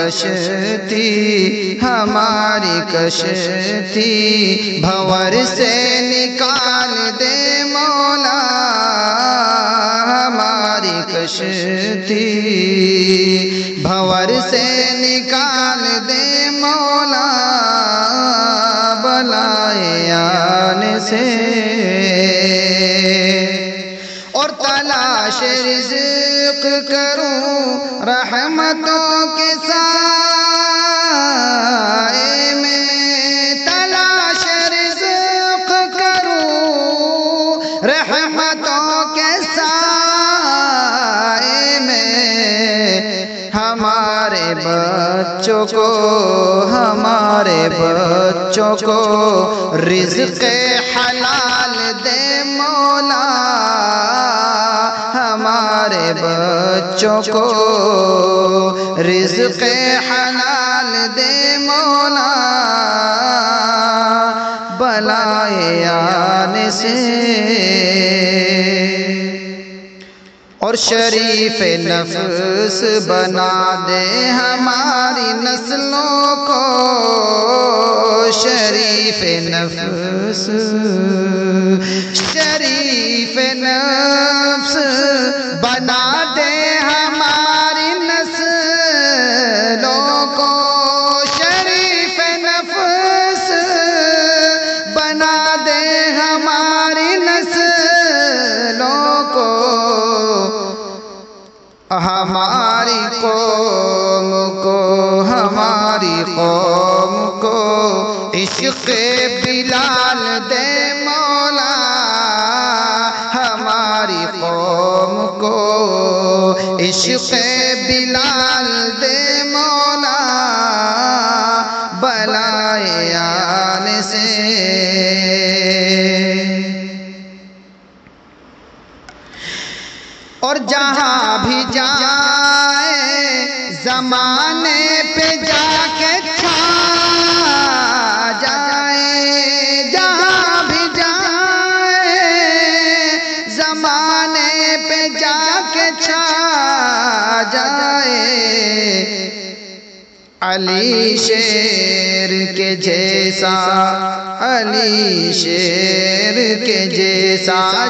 کشتی ہماری کشتی بھنور سے نکال دے مولا ہماری کشتی بھنور سے نکال دے مولا بلائے آنے سے اور تلاش رزق کروں رحمتوں کے سائے میں تلاش رزق کروں رحمتوں کے سائے میں ہمارے بچوں کو رزق حلال دے مولا ہمارے بچوں کو رزق حلال دے مولا بلائے آنے سے اور شریف نفس بنا دے ہماری نسلوں کو شریف نفس بنا دے ہماری نسلوں کو شریف نفس بنا دے ہماری نسلوں کو ہماری قوم کو عشق بلال دے مولا ہماری قوم کو عشق بلال دے مولا بلائے آنے سے اور جہاں بھی جائے زمانے پہ جا کے چھا جائے جہاں بھی جائے زمانے پہ جا کے چھا جائے علی شیر کے جیسا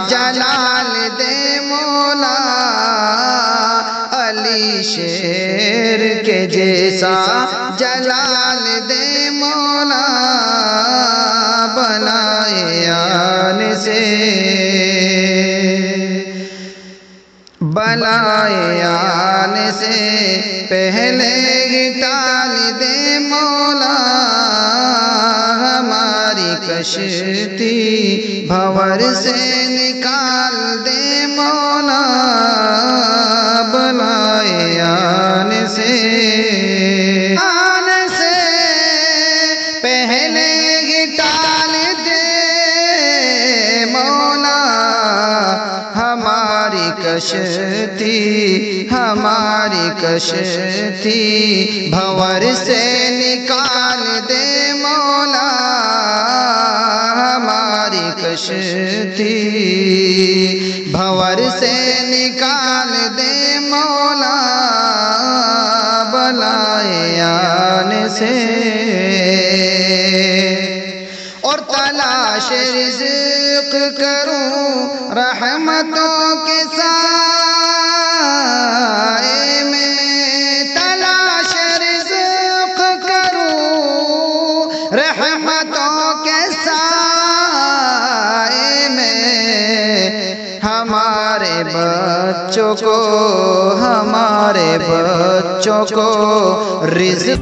جلال دے مولا علی شیر کے جیسا جلال دے مولا بلائے آنے سے پہلے ہی ٹال دے مولا ہماری کشتی بھنور سے نکال دے مولا بلائے آنے سے پہلے ہی ٹال دے مولا ہماری کشتی بھنور سے نکال دے مولا ہماری کشتی بھنور سے نکال دے مولا بلائے آنے سے اور تلاش رزق کروں رحمتوں کے سائے میں تلاش رزق کروں رحمتوں کے سائے میں ہمارے بچوں کو رزق